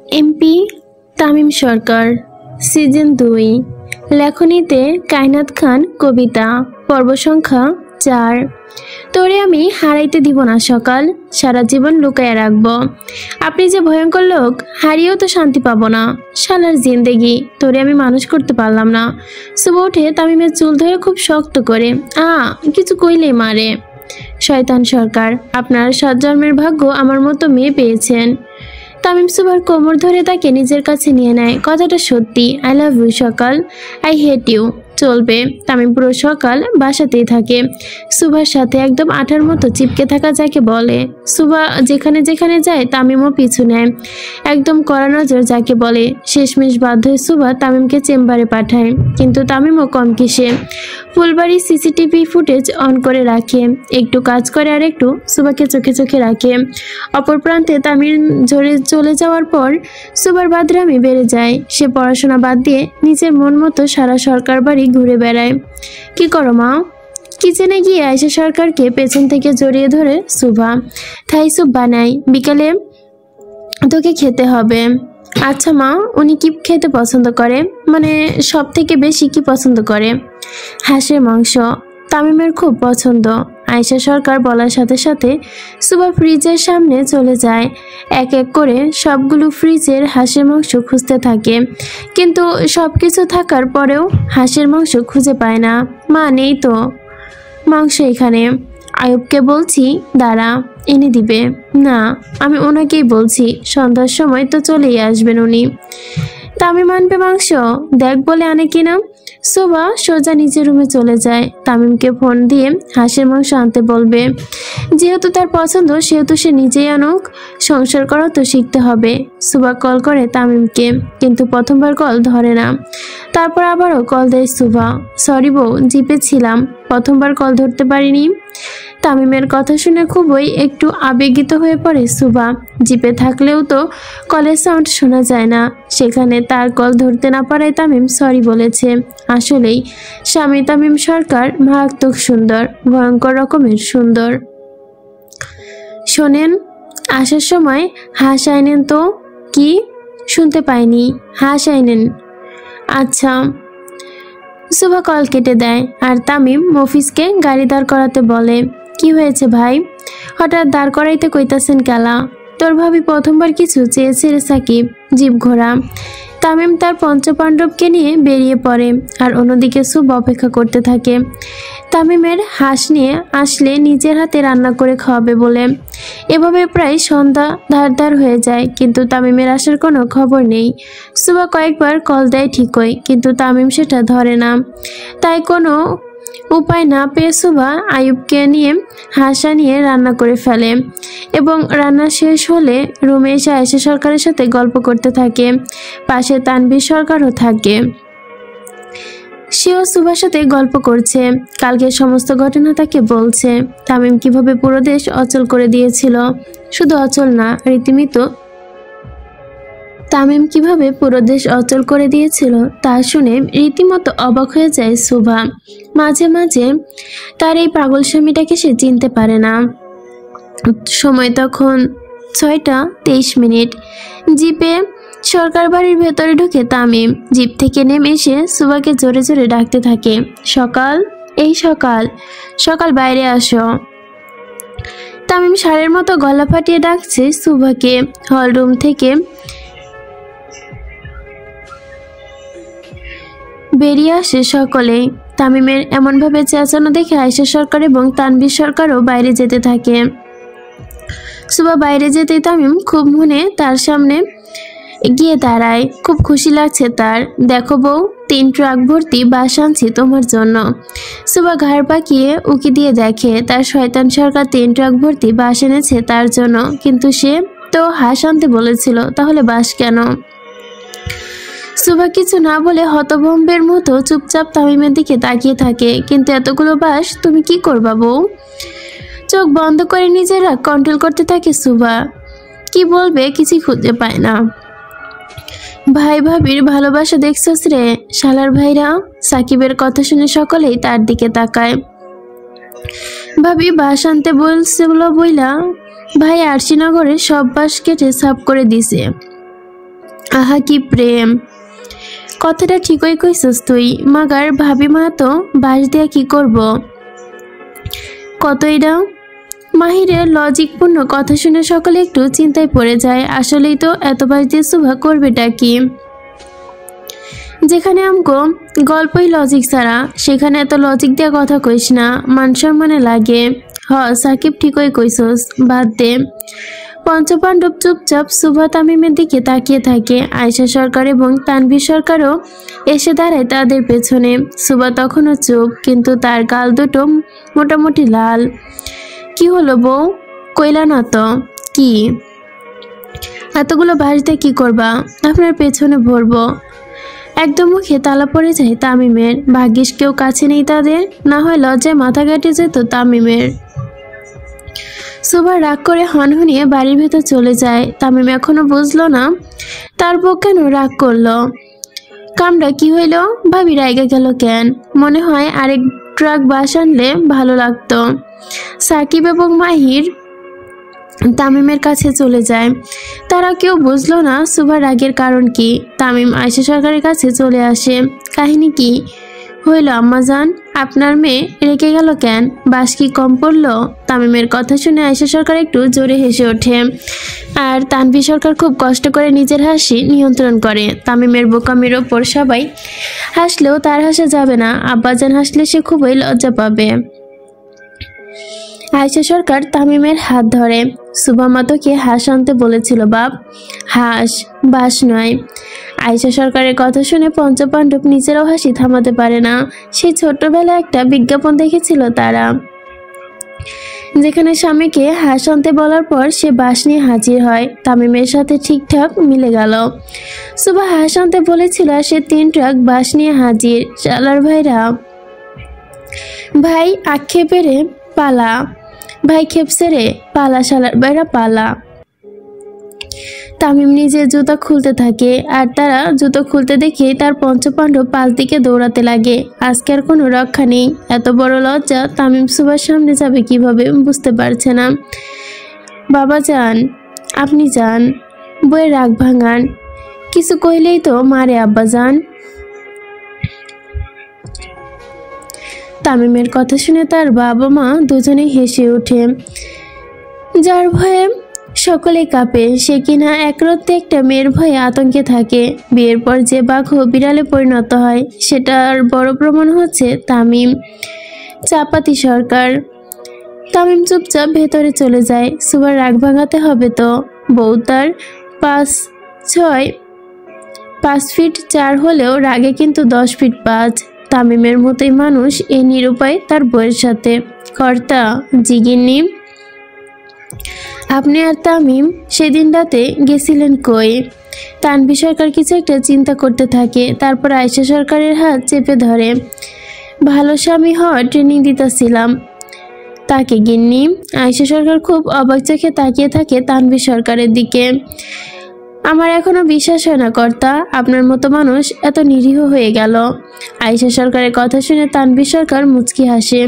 MP Tamim সরকার season 2 লেখনীতে কায়নাত খান কবিতা পর্ব সংখ্যা 4। তোরে আমি হারাইতে দিব না সকাল, সারা জীবন লুকায় রাখবো। আপনি যে ভয়ঙ্কর লোক, হারিয়েও তো শান্তি পাবো না। শালার জিন্দেগি, তোরে আমি মানুষ করতে পারলাম না। সুবহ উঠে তামিমের চুল ধরে খুব শক্ত করে কিছু কইলেই মারে। শয়তান সরকার, আপনার 7 জন্মের ভাগ্য আমার মতো মেয়ে পেয়েছেন। তামিম সুভার কোমর ধরে তাকে নিজের কাছে নিয়ে নেয়। কথাটা সত্যি। আই লাভ ইউ সকাল, আই হেট ইউ। চলবে। তামিম পুরো সকাল বাসাতেই থাকে, সুভার সাথে একদম আঠার মতো চিপকে থাকা যাকে বলে। সুভা যেখানে যেখানে যায় তামিমও পিছু নেয়, একদম কড়া নজর যাকে বলে। শেষমেশ বাধ্য হয়ে সুভা তামিমকে চেম্বারে পাঠায়, কিন্তু তামিমও কম কিসে। ফুলবাড়ি সিসিটিভি ফুটেজ অন করে রাখে, একটু কাজ করে আর একটু সুভাকে চোখে চোখে রাখে। অপর প্রান্তে তামিম ঝরে চলে যাওয়ার পর সুভার বাদরামি বেড়ে যায়। সে পড়াশোনা বাদ দিয়ে নিজের মন মতো সারা সরকার বাড়ি ঘুরে বেড়ায়। কি করো মা? কিচেনে গিয়ে আয়েশা সরকারকে পেছন থেকে জড়িয়ে ধরে সুভা। থাই স্যুপ বানাই, বিকালে তোকে খেতে হবে। আচ্ছা মা, উনি কি খেতে পছন্দ করে? মানে সব থেকে বেশি কি পছন্দ করে? হাঁসের মাংস তামিমের খুব পছন্দ। আয়েশা সরকার বলার সাথে সাথে সুভা ফ্রিজের সামনে চলে যায়। এক এক করে সবগুলো ফ্রিজের হাঁসের মাংস খুঁজতে থাকে, কিন্তু সব কিছু থাকার পরেও হাঁসের মাংস খুঁজে পায় না। মা নেই তো মাংস এখানে। আয়ুবকে বলছি দাঁড়া, এনে দিবে। না, আমি ওনাকেই বলছি, সন্ধ্যার সময় তো চলেই আসবেন উনি। তামিম আনবে মাংস, দেখ বলে আনে কিনা। সুভা সোজা নিচের রুমে চলে যায়। তামিমকে ফোন দিয়ে হাঁসের মাংস আনতে বলবে। যেহেতু তার পছন্দ সেহেতু সে নিজেই আনুক, সংসার করা তো শিখতে হবে। সুভা কল করে তামিমকে, কিন্তু প্রথমবার কল ধরে না। তারপর আবারও কল দেয় সুভা। সরি বউ, জিপে ছিলাম, প্রথমবার কল ধরতে পারিনি। তামিমের কথা শুনে খুবই একটু আবেগিত হয়ে পড়ে সুভা। জিপে থাকলেও তো কলের সাউন্ড শোনা যায় না, সেখানে তার কল ধরতে না পারায় তামিম সরি বলেছে। আসলেই স্বামী তামিম সরকার মারাত্মক সুন্দর, ভয়ঙ্কর রকমের সুন্দর। শোনেন, আসার সময় হাঁস আইনেন তো। কি? শুনতে পাইনি। হাঁস আইনেন। আচ্ছা। সুভা কল কেটে দেয় আর তামিম মফিজকে গাড়ি দাঁড় করাতে বলে। কি হয়েছে ভাই, হঠাৎ দাঁড় করাইতে কইতাছেন কেলা? তোর ভাবি প্রথমবার কিছু চেয়েছে রে সাকিব, জিভ ঘোরা। তামিম তার পঞ্চপাণ্ডবকে নিয়ে বেরিয়ে পড়ে, আর অন্যদিকে সুভা অপেক্ষা করতে থাকে তামিমের হাঁস নিয়ে আসলে নিজের হাতে রান্না করে খাওয়াবে বলে। এভাবে প্রায় সন্ধ্যা ধার হয়ে যায়, কিন্তু তামিমের আসার কোনো খবর নেই। সুভা কয়েকবার কল দেয় ঠিকই, কিন্তু তামিম সেটা ধরে না। তাই কোনো উপায় না পেয়ে সুভা আয়ুবকে নিয়ে হাঁস নিয়ে রান্না করে ফেলে, এবং রান্না শেষ হলে রুমে এসে আয়েশা সরকারের সাথে গল্প করতে থাকে। পাশে তানভীর সরকারও থাকে, সেও সুভার সাথে গল্প করছে। কালকের সমস্ত ঘটনা তাকে বলছে। তামিম কিভাবে পুরো দেশ অচল করে দিয়েছিল, শুধু অচল না, রীতিমতো তামিম কিভাবে পুরো দেশ অচল করে দিয়েছিল তা শুনে রীতিমতো অবাক হয়ে যায় সুভা। মাঝে মাঝে তার এই পাগল স্বামীটাকে সে চিনতে পারে না। সময় তখন 6টা 23 জিপে সরকার বাড়ির ভেতরে ঢুকে তামিম। জিপ থেকে নেমে এসে সুভাকে জোরে জোরে ডাকতে থাকে। সকাল, এই সকাল, সকাল বাইরে আসো। তামিম ষাঁড়ের মতো গলা ফাটিয়ে ডাকছে সুভাকে। হলরুম থেকে বেরিয়ে আসে সকলে। তামিমের এমনভাবে চেঁচানো দেখে আয়েশা সরকার এবং তানভীর সরকারও বাইরে যেতে থাকে। সুভা বাইরে যেতেই তামিম খুব মনে তার সামনে গিয়ে দাঁড়ায়। খুব খুশি লাগছে তার। দেখো বউ, 3 ট্রাক ভর্তি বাস আনছি তোমার জন্য। সুভা ঘাড় পাকিয়ে উকি দিয়ে দেখে তার শয়তান সরকার 3 ট্রাক ভর্তি বাস এনেছে তার জন্য, কিন্তু সে তো হাঁস আনতে বলেছিল, তাহলে বাস কেন? সুভা কিছু না বলে হতভম্বের মতো চুপচাপ তামিমের দিকে তাকিয়ে থাকে। কিন্তু এতগুলো বাস তুমি কি করবা বউ? চোখ বন্ধ করে নিজেরা কন্ট্রোল করতে থাকে সুভা। কি বলবে কিছুই খুঁজে পায় না। ভাই ভাবির ভালোবাসা দেখছস রে শালার ভাইরা। সাকিবের কথা শুনে সকলেই তার দিকে তাকায়। ভাবি বাস আনতে বলছিল বইলা ভাই আরশিনগরে সব বাস কেটে সাফ করে দিছে। আহা কি প্রেম, কথাটা ঠিকই কইছস তুই। মাগার ভাবি মা তো বাস দিয়া কি করব, কতই দাও। মাহিরের লজিকপূর্ণ কথা শুনে সকলে একটু চিন্তায় পড়ে যায়। আসলেই তো এত বাস দিয়ে সুভা করবেটা কি? যেখানে আমগো গল্পই লজিক ছাড়া, সেখানে এত লজিক দিয়ে কথা কইস না, মান সম্মানে লাগে। সাকিব ঠিকই কইছস, বাদ দে। পঞ্চপাণ্ডব চুপচাপ সুভা তামিমের দিকে তাকিয়ে থাকে। আয়েশা সরকার এবং তানভীর সরকারও এসে দাঁড়ায় তাদের পেছনে। সুভা তখনও চুপ, কিন্তু তার গাল দুটো মোটামুটি লাল। কি হলো বউ, কইলা না তো? কি এতগুলো বাড়িতে কি করবা? আপনার পেছনে ভরবো। একদম মুখে তালা পড়ে যায় তামিমের। ভাগ্যিস কেউ কাছে নেই তাদের, না হয় লজ্জায় মাথা কেটে যেত তামিমের। সুভা রাগ করে হনহনিয়ে বাড়ির ভেতর চলে যায়। তামিম এখনো বুঝলো না তার বউ কেন রাগ করলো। কামটা কি হইল? ভাবি রাইগা গেল কেন? মনে হয় আরেক ট্রাক বাস আনলে ভালো লাগতো। সাকিব এবং মাহির তামিমের কাছে চলে যায়। তারা কেউ বুঝলো না সুভার রাগের কারণ কি। তামিম আয়েশা সরকারের কাছে চলে আসে। কাহিনী কি হইল আম্মাজান? আপনার মেয়ে রেগে গেল কেন? বাস কি কম পড়লো? তামিমের কথা শুনে আয়েশা সরকার একটু জোরে হেসে ওঠে, আর তানভীর সরকার খুব কষ্ট করে নিজের হাসি নিয়ন্ত্রণ করে। তামিমের বোকামির ওপর সবাই হাসলেও তার হাসা যাবে না। আব্বাজান হাসলে সে খুবই লজ্জা পাবে। আয়েশা সরকার তামিমের হাত ধরে। সুভা মা তোকে হাঁস আনতে বলেছিল বাপ, হাঁস, বাস নয়। আয়েশা সরকারের কথা শুনে পঞ্চপাণ্ডব নিজেরাও হাসি থামাতে পারে না। সেই ছোট্টবেলায় একটা বিজ্ঞাপন দেখেছিল তারা, যেখানে স্বামীকে হাঁস আনতে বলার পর সে বাস নিয়ে হাজির হয়। তামিমের সাথে ঠিকঠাক মিলে গেল। সুভা হাঁস আনতে বলেছিল, সে 3 ট্রাক বাস নিয়ে হাজির। শালার ভাইরা, ভাই আক্ষেপে রে পালা, ভাই খেপসে রে পালা, শালার ভাইরা পালা। তামিম নিজে জুতা খুলতে থাকে, আর তারা জুতো খুলতে দেখে তার পঞ্চপাণ্ডব 5 দিকে দৌড়াতে লাগে। আজকে আর কোনো রক্ষা নেই। এত বড় লজ্জা তামিম সুভার সামনে যাবে কিভাবে বুঝতে পারছে না। বাবা যান, আপনি যান, বইয়ের রাগ ভাঙান, কিছু কইলেই তো মারে আব্বা যান। তামিমের কথা শুনে তার বাবা মা দুজনেই হেসে ওঠে। যার ভয়ে সকলে কাঁপে, সে কিনা একরত্তে একটা মেয়ের ভয়ে আতঙ্কে থাকে। বিয়ের পর যে বাঘ বিড়ালে পরিণত হয়, সেটার বড় প্রমাণ হচ্ছে তামিম। চাপাতি সরকার। তামিম চুপচাপ ভেতরে চলে যায়। সুভার রাগ ভাঙাতে হবে তো। বউ তার 5 ফিট 4 হলেও রাগে কিন্তু 10 ফিট 5। তামিমের মতোই মানুষ এই নিরুপায় তার বউয়ের সাথে। কর্তা জিগিনি, আপনি আর তামিম সেদিন রাতে গেছিলেন কই? তানভীর সরকার কিছু একটা চিন্তা করতে থাকে, তারপর আয়েশা সরকারের হাত চেপে ধরে। ভালো স্বামী হওয়ার ট্রেনিং দিতেছিলাম তাকে গিন্নি। আয়েশা সরকার খুব অবাক চোখে তাকিয়ে থাকে তানভীর সরকারের দিকে। আমার এখনো বিশ্বাস হয় না কর্তা, আপনার মতো মানুষ এত নিরীহ হয়ে গেল। আয়েশা সরকারের কথা শুনে তানভীর সরকার মুচকি হাসে।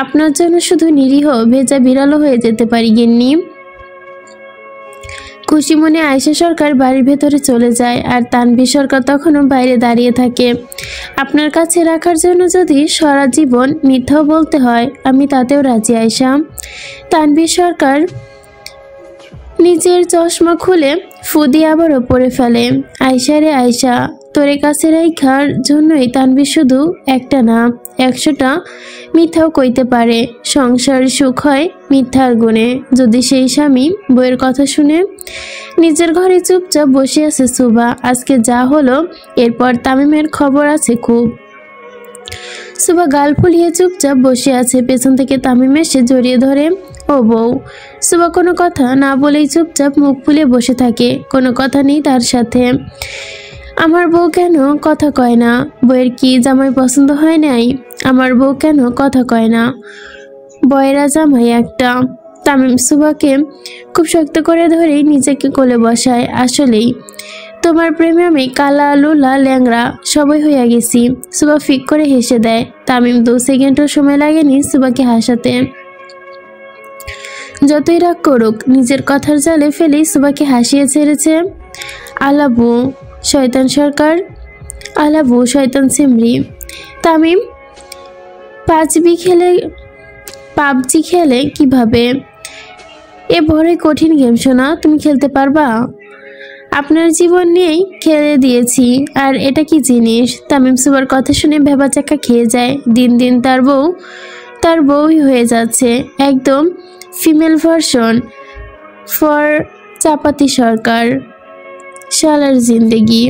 আপনার জন্য শুধু নিরীহ ভেজা বিড়ালও হয়ে যেতে পারি গিন্নি। খুশি মনে আয়েশা সরকার বাড়ির ভেতরে চলে যায়, আর তানভীর সরকার তখনও বাইরে দাঁড়িয়ে থাকে। আপনার কাছে রাখার জন্য যদি সারা জীবন মিথ্যাও বলতে হয়, আমি তাতেও রাজি আয়েশা। তানভীর সরকার নিজের চশমা খুলে ফু দিয়ে আবারও পরে ফেলে। আয়েশা রে আয়েশা, তোরে কাছে রাখার জন্যই তানভীর শুধু একটা না 100টা মিথ্যাও কইতে পারে। সংসার সুখ হয় মিথ্যার গুণে। যদি সেই স্বামী বইয়ের কথা শুনে। নিজের ঘরে চুপচাপ বসে আছে সুভা। আজকে যা হলো এরপর তামিমের খবর আছে খুব। সুভা গাল ফুলিয়ে চুপচাপ বসে আছে। পেছন থেকে তামিম এসে জড়িয়ে ধরে। ও বউ। সুভা কোনো কথা না বলেই চুপচাপ মুখ ফুলে বসে থাকে। কোনো কথা নেই তার সাথে। আমার বউ কেন কথা কয় না? বউয়ের কি জামাই পছন্দ হয় নাই? আমার বউ কেন কথা কয় না? বয়রা জামাই একটা। তামিম সুভাকে খুব শক্ত করে ধরেই নিজেকে কোলে বসায়। আসলেই তোমার প্রেমে আমি কালা লুলা ল্যাংড়া সবই হইয়া গেছি। সুভা ফিক করে হেসে দেয়। তামিম 2 সেকেন্ডও সময় লাগেনি সুভাকে হাসাতে। যতই রাগ করুক, নিজের কথার জালে ফেলেই সুভাকে হাসিয়ে ছেড়েছে। আলাবু শয়তান সরকার, আলাবু শয়তান সিমরি। তামিম পাবজি খেলে কিভাবে? এ বড়ই কঠিন গেম শোনা, তুমি খেলতে পারবা? আপনার জীবন নিয়েই খেলে দিয়েছি, আর এটা কি জিনিস? তামিম সুবার কথা শুনে ভেবাচাকা খেয়ে যায়। দিন দিন তার বউই হয়ে যাচ্ছে, একদম ফিমেল ভার্সন ফর চাপাতি সরকার। শালার জিন্দেগি।